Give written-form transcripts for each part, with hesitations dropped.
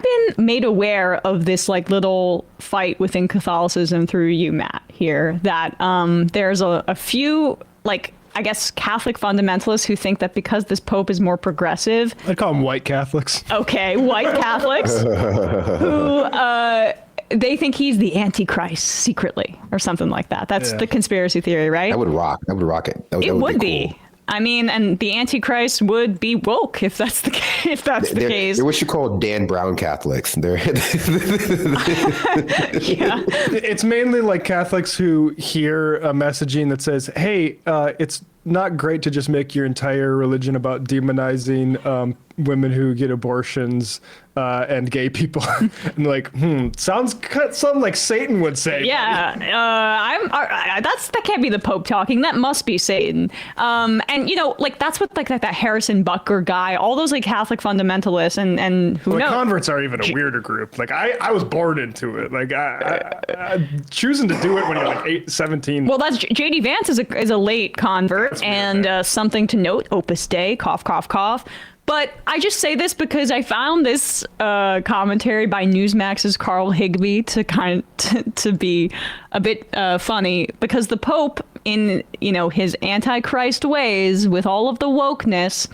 I've been made aware of this like little fight within Catholicism through you, Matt, here, that there's a few, like, I guess, Catholic fundamentalists who think that because this Pope is more progressive. I'd call them white Catholics. Okay, white Catholics who they think he's the Antichrist secretly or something like that. That's the conspiracy theory, right? I would rock it. It would be. Cool. I mean, and the Antichrist would be woke if that's the case. They're what you call Dan Brown Catholics. They're yeah. It's mainly like Catholics who hear a messaging that says, "Hey, it's not great to just make your entire religion about demonizing women who get abortions and gay people." And like, sounds something like Satan would say. Yeah, that can't be the Pope talking. That must be Satan. And you know, like that's what like that Harrison Butker guy, all those like Catholic fundamentalists and who knows. Converts are even a weirder group. Like I was born into it. Like I choosing to do it when you're like 17. Well, that's J.D. Vance is a late convert, and something to note: Opus Dei, cough, cough, cough. But I just say this because I found this commentary by Newsmax's Carl Higbie to be a bit funny, because the Pope, in his antichrist ways with all of the wokeness,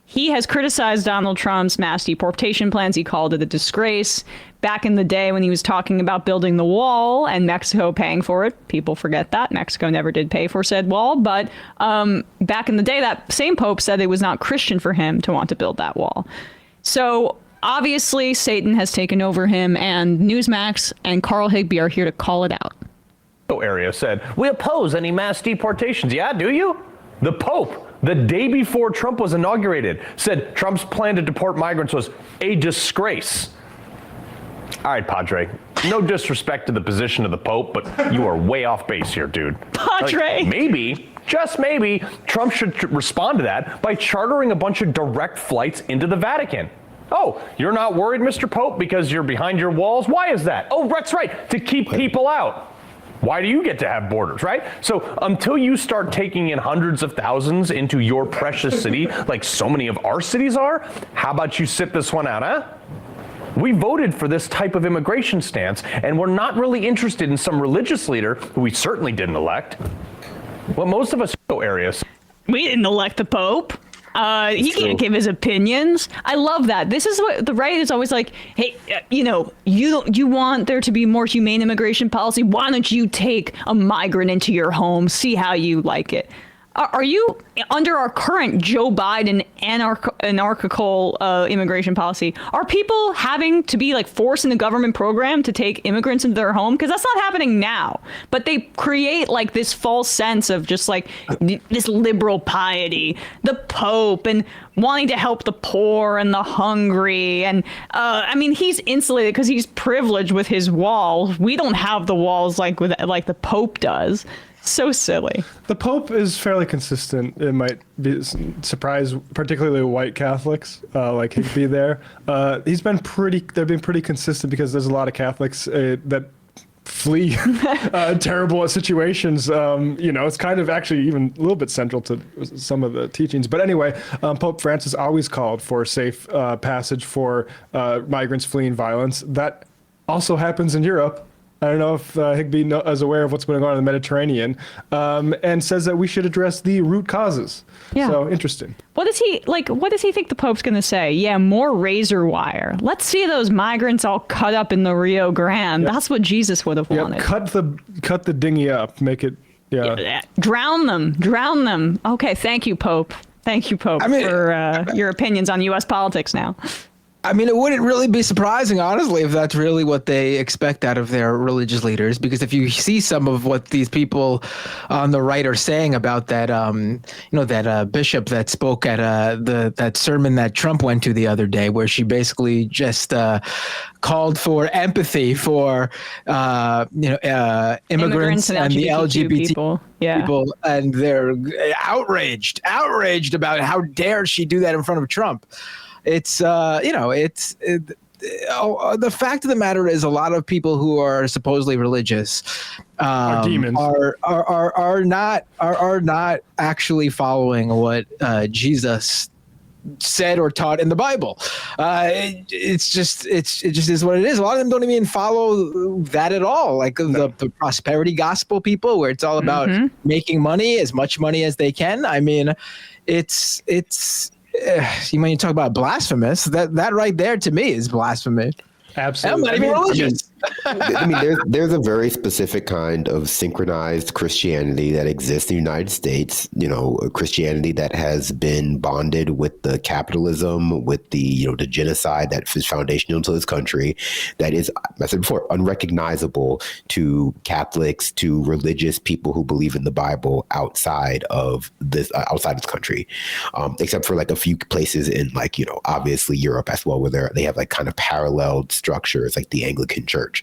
he has criticized Donald Trump's mass deportation plans. He called it a disgrace. Back in the day when he was talking about building the wall and Mexico paying for it, people forget that. Mexico never did pay for said wall. But back in the day, that same Pope said it was not Christian for him to want to build that wall. So obviously, Satan has taken over him, and Newsmax and Carl Higbie are here to call it out. Area said, "We oppose any mass deportations." Yeah, do you? The Pope, the day before Trump was inaugurated, said Trump's plan to deport migrants was a disgrace. All right, Padre, no disrespect to the position of the Pope, but you are way off base here, dude. Padre. Like, maybe, just maybe, Trump should respond to that by chartering a bunch of direct flights into the Vatican. Oh, you're not worried, Mr. Pope, because you're behind your walls? Why is that? Oh, that's right, to keep people out. Why do you get to have borders, right? So until you start taking in hundreds of thousands into your precious city, like so many of our cities are, how about you sit this one out, huh? We voted for this type of immigration stance, and we're not really interested in some religious leader who we certainly didn't elect. Well, most of us areas. We didn't elect the Pope. He can't give his opinions. I love that. This is what the right is always like. Hey, you want there to be more humane immigration policy? Why don't you take a migrant into your home? See how you like it. Are you, under our current Joe Biden anarchical immigration policy, are people having to be like forced in the government program to take immigrants into their home? Because that's not happening now. But they create like this false sense of just like this liberal piety, the Pope, and wanting to help the poor and the hungry. And I mean, he's insulated because he's privileged with his walls. We don't have the walls like the Pope does. So silly. The Pope is fairly consistent. It might be surprise, particularly white Catholics like Higbie there. They've been pretty consistent because there's a lot of Catholics that flee terrible situations. It's kind of actually even a little bit central to some of the teachings. But anyway, Pope Francis always called for safe passage for migrants fleeing violence. That also happens in Europe. I don't know if Higbie is aware of what's going on in the Mediterranean, and says that we should address the root causes. Yeah. So interesting. What does he think the Pope's going to say? Yeah, more razor wire. Let's see those migrants all cut up in the Rio Grande. Yep. That's what Jesus would have wanted. Cut the dinghy up. Make it. Yeah. Drown them. Okay. Thank you, Pope. For your opinions on U.S. politics now. I mean, it wouldn't really be surprising, honestly, if that's really what they expect out of their religious leaders. Because if you see some of what these people on the right are saying about that, that bishop that spoke at that sermon that Trump went to the other day, where she basically just called for empathy for immigrants and the LGBT people. And they're outraged about how dare she do that in front of Trump. It's the fact of the matter is a lot of people who are supposedly religious are demons. Are not actually following what Jesus said or taught in the Bible. It just is what it is. A lot of them don't even follow that at all. Like the prosperity gospel people, where it's all about making money, as much money as they can. I mean, it's when you talk about blasphemous, that right there to me is blasphemy. Absolutely. I'm not even religious. I mean, there's a very specific kind of synchronized Christianity that exists in the United States. You know, a Christianity that has been bonded with the capitalism, with the the genocide that is foundational to this country. That is, I said before, unrecognizable to Catholics, to religious people who believe in the Bible outside of this country, except for like a few places in obviously Europe as well, where they have like kind of parallel structures, like the Anglican Church.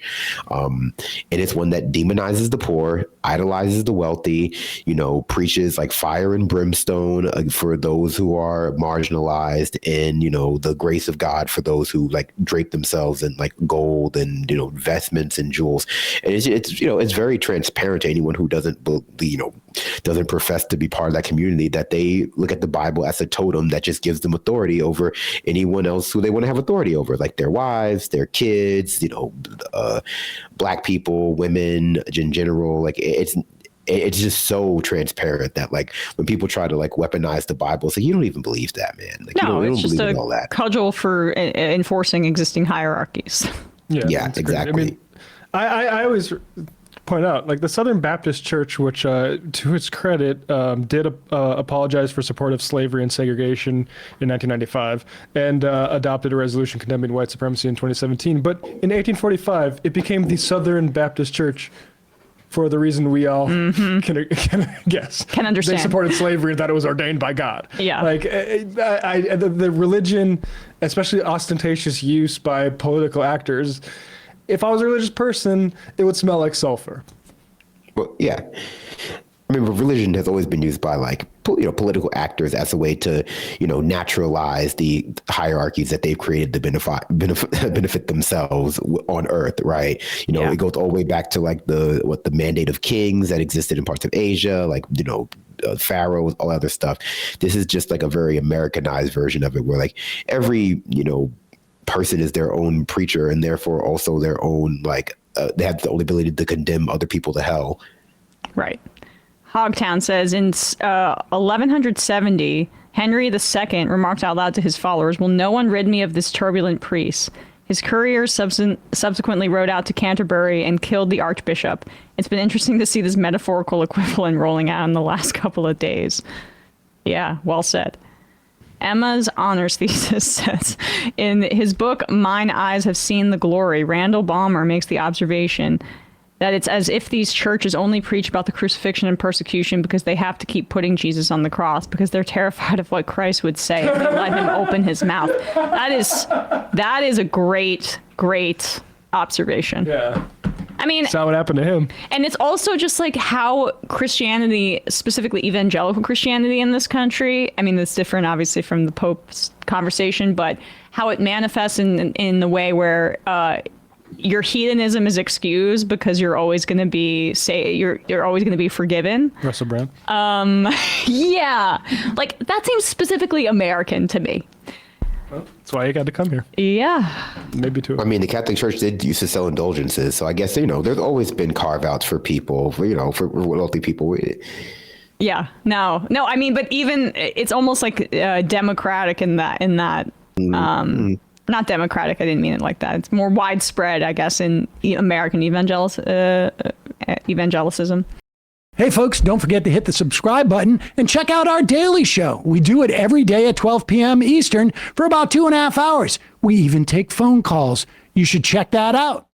And it's one that demonizes the poor, idolizes the wealthy, preaches like fire and brimstone for those who are marginalized, and the grace of God for those who like drape themselves in like gold and investments and jewels. And it's very transparent to anyone who doesn't profess to be part of that community, that they look at the Bible as a totem that just gives them authority over anyone else who they want to have authority over, like their wives, their kids, Black people, women in general. Like it's just so transparent that like when people try to like weaponize the Bible, it's like, you don't even believe that, man. Like, no, you don't it's just believe in a all that. cudgel for enforcing existing hierarchies. Yeah, exactly. I mean, I always point out, like the Southern Baptist Church, which to its credit did apologize for support of slavery and segregation in 1995 and adopted a resolution condemning white supremacy in 2017. But in 1845, it became the Southern Baptist Church for the reason we all can guess. Can understand. They supported slavery and that it was ordained by God. Yeah. Like the religion, especially ostentatious use by political actors, if I was a religious person, it would smell like sulfur. Well, yeah. I mean, religion has always been used by like, political actors as a way to, naturalize the hierarchies that they've created to benefit themselves on earth, right? It goes all the way back to like the mandate of kings that existed in parts of Asia, like, pharaohs, all other stuff. This is just like a very Americanized version of it, where like every, person is their own preacher, and therefore also their own like they have the only ability to condemn other people to hell. Right. Hogtown says in 1170, Henry II remarked out loud to his followers, "Will no one rid me of this turbulent priest?" His couriers subsequently rode out to Canterbury and killed the archbishop. It's been interesting to see this metaphorical equivalent rolling out in the last couple of days. Yeah, well said. Emma's honors thesis says, in his book, Mine Eyes Have Seen the Glory, Randall Balmer makes the observation that it's as if these churches only preach about the crucifixion and persecution because they have to keep putting Jesus on the cross, because they're terrified of what Christ would say if they let him open his mouth. That is a great observation. Yeah. I mean, that's not what happened to him. And it's also just like how Christianity, specifically evangelical Christianity in this country, I mean, it's different obviously from the Pope's conversation, but how it manifests in the way where your hedonism is excused because you're always going to be you're always going to be forgiven. Russell Brand. Yeah, like that seems specifically American to me. Well, that's why you got to come here. Yeah. Maybe too. I mean, the Catholic Church did used to sell indulgences, so I guess there's always been carve-outs for people, for wealthy people. Yeah. No. I mean, but even it's almost like democratic in that. Not democratic. I didn't mean it like that. It's more widespread, I guess, in American evangelicism. Hey folks, don't forget to hit the subscribe button and check out our daily show. We do it every day at 12 p.m. Eastern for about 2.5 hours. We even take phone calls. You should check that out.